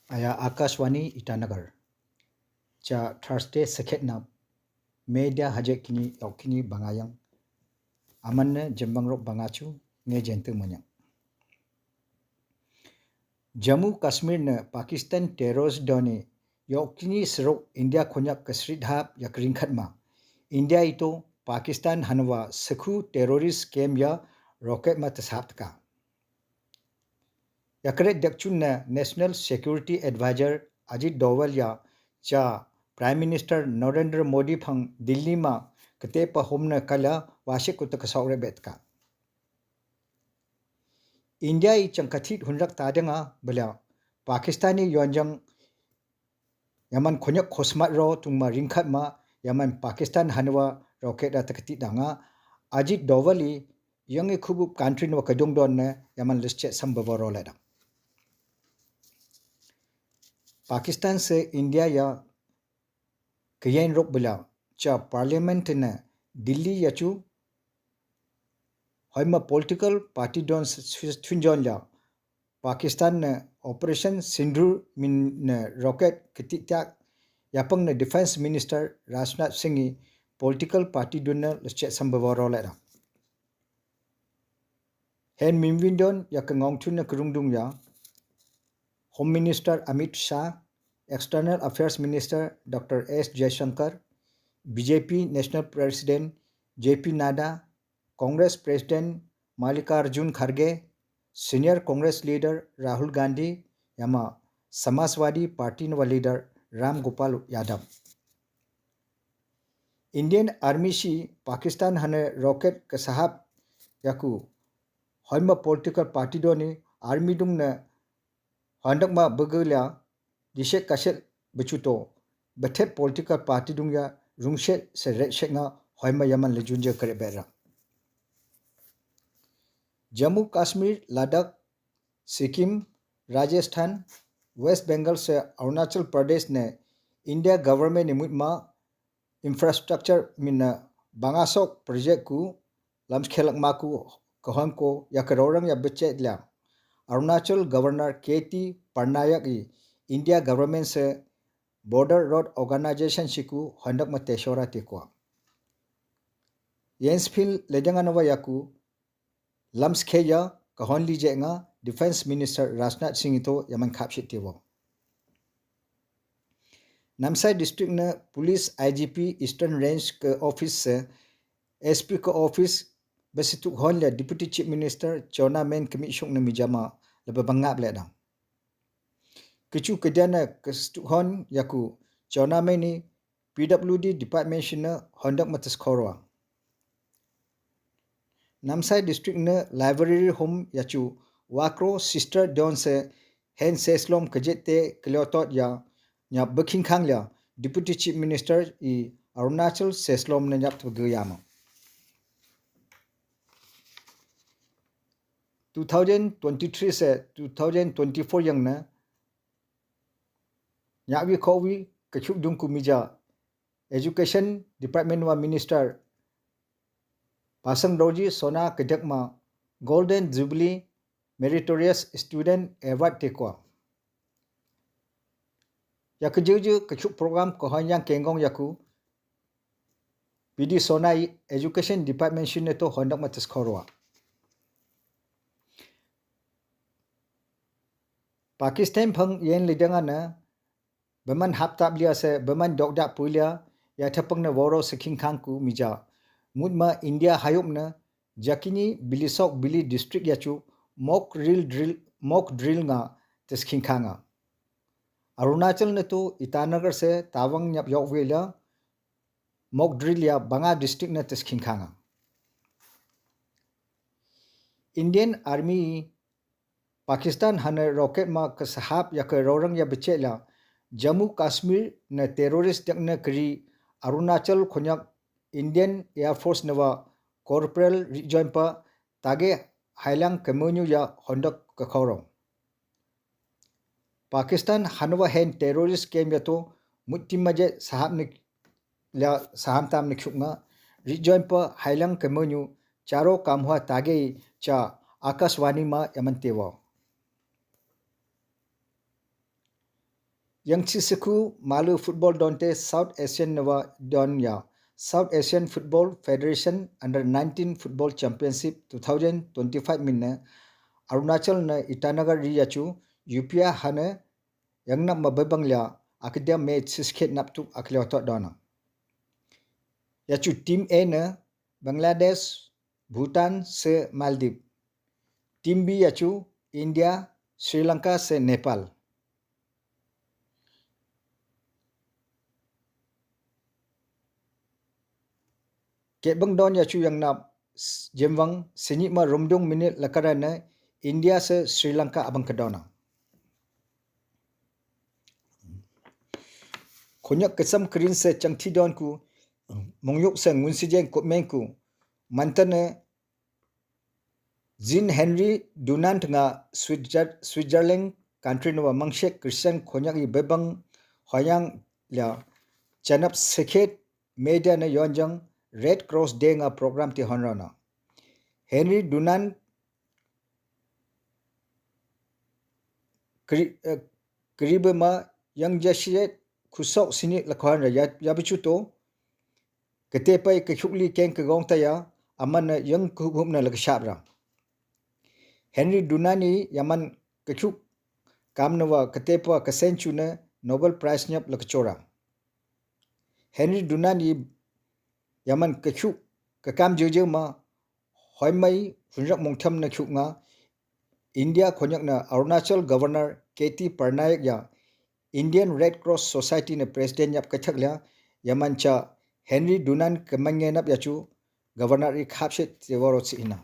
Aya Akashwani Itanagar. Cha Thursday Sekhetna Media Hajek kini yaukini bangayang. Amanne Jembangrok bangachu nge jentu monyang. Jammu Kashmir ne Pakistan terrorist doni yaukini serok India konyak kesridhap ya keringkhatma. India itu Pakistan hanwa sekhu terrorist scam ya rocket ma tasaptka. Yakret dakchunna National Security Advisor Ajit Doval ya cha Prime Minister Narendra Modi phang Delhi ma kete pa homna kala washik utak saure betka. India I changkathit hunrak tadanga bala Pakistani yonjang yaman konyak khosmat ro tungma ringkhat ma yaman Pakistan hanwa rocket da takati danga Ajit Dovali yang ikhubu country no kadung don ne yaman lische sambavaro leda. Pakistan से इंडिया या कयन रोक बिला चा parliament ने दिल्ली याचू हयमा political party डॉन थुंजन ला पाकिस्तान ने ऑपरेशन सिंदूर मिन ने रॉकेट कितित्या यापंग ने defence minister Rajnath Singh political party डॉन लचे संभव रोलेरा हेन मिनविंडन या कंगोंग थुन करुंगदुंग या home minister Amit Shah, external affairs minister doctor S Jaishankar, BJP national president JP Nadda, Congress president Mallikarjun खड़गे, सीनियर कांग्रेस लीडर राहुल गांधी यामा समाजवादी पार्टी व लीडर राम गोपाल यादव. इंडियन आर्मी सी पाकिस्तान हने रॉकेट कसहाब याकू हयमा पॉलिटिकल पार्टी दोनी आर्मी दुंग ने Handak ma bergelia disek kaset becuto betet political party dungya rungset seret seknga hoima yaman lejunja kerebera. Jammu Kashmir, Ladakh, Sikkim, Rajasthan, West Bengal से अरुणाचल प्रदेश ने इंडिया गवर्नमेंट निमुतमा इंफ्रास्ट्रक्चर मिना बांगासोक प्रोजेक्ट को लम्सखेलक माकू कहन को या करोरंग या बच्चे ल्या अरुणाचल गवर्नर केटी पटनायक इंडिया गवर्नमेंट से बॉर्डर रोड ऑर्गेनाइजेशन सिकू हंडक मते शोरा टेको येंसफिल लेजंगानवा याकू लम्सखेया कहन लीजेंगा डिफेंस मिनिस्टर राजनाथ सिंह तो यमन खापसितेवो नामसाई डिस्ट्रिक्ट ने पुलिस आईजीपी ईस्टर्न रेंज के ऑफिस से एसपी के ऑफिस बसितु हॉल या डिप्टी चीफ मिनिस्टर चौना मेन कमीशन ने मिजामा lebabangap leda kichu kedana kestu hon yaku chona meni PWD department shina hondak matas khorwa namsai district ne library home yachu wakro sister don se hen seslom kejete kleotot ya nya buking khanglia deputy chief minister I arunachal seslom ne nyap tguyama 2023 से 2024 yang na nyawi khowi kachuk dung kumija education department wa minister pasang doji sona kedakma golden jubilee meritorious student award tekwa yakjuju kachuk program ko hanyang kengong yaku pd sona education department shine to hondak matas khorwa Pakistan फंग येन लिदंगा ना बमन हापताप लिया से बमन डॉगडा पुलिया या थपंग ने वोरो सखिंग खांग कु मिजा मुदमा इंडिया हायुप ना जकिनी बिलिसोक बिली डिस्ट्रिक्ट याचु मॉक ड्रिल nga तस्खिंग खांगा अरुणाचल ने तो ईटानगर से तावंग न्याप योकवेला मॉक ड्रिल या बंगा डिस्ट्रिक्ट ने तस्खिंग खांगा इंडियन आर्मी पाकिस्तान हने रॉकेट मा कसहाब या करोरंग या बचेला जम्मू कश्मीर ने टेररिस्ट ने करी अरुणाचल खोन्याक इंडियन एयरफोर्स नवा कॉर्पोरल रिजॉइन पा तागे हाइलांग कम्युन्यू या होंडक कखौरो पाकिस्तान हनवा हेन टेररिस्ट केम या तो मुत्तिमजे साहब ने ला साहम ताम ने खुंगा रिजॉइन पा हाइलांग कम्युन्यू चारो कामवा तागे चा आकाशवाणी मा यमनतेवा yang Chiseku Malu Football Donte South Asian Nova Donya South Asian Football Federation Under 19 Football Championship 2025 minna Arunachal na Itanagar Riyachu UPA hana yang nak mababanglia akadem match sisket naptu akliota dona. Yachu Team A na Bangladesh, Bhutan se Maldives. Team B yachu India, Sri Lanka se Nepal. Kebang don yachu yang nak jemwang senyik ma romdong minit lakarana India se Sri Lanka abang kedona. Konyak kesam kerin se cangti don ku mongyuk se ngunsijeng kopmengku mantane Jean Henry Dunant nga Switzerland country no mangshek Christian konyak i bebang hoyang la chanap sekhet media na yonjang Red Cross Day nga program ti honrona. Henry Dunant keribe ma yang jasiyet kusok sini lakwan ra yabichuto ketepai kechukli keng kegong taya aman yang kuhum na lakshabra. Henry Dunani yaman kechuk kamnawa ketepa kesenchuna Nobel Prize nyap lakchora. Henry Dunani yaman kechuk kekam jeje ma hoimai funjak mongtham na chuk nga India konyak na Arunachal Governor K.T. Parnaik ya Indian Red Cross Society na president yap kachak la yaman cha Henry Dunan kemangye nap yachu Governor i khapshet tewaro ina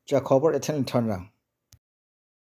cha khobor ethan thonra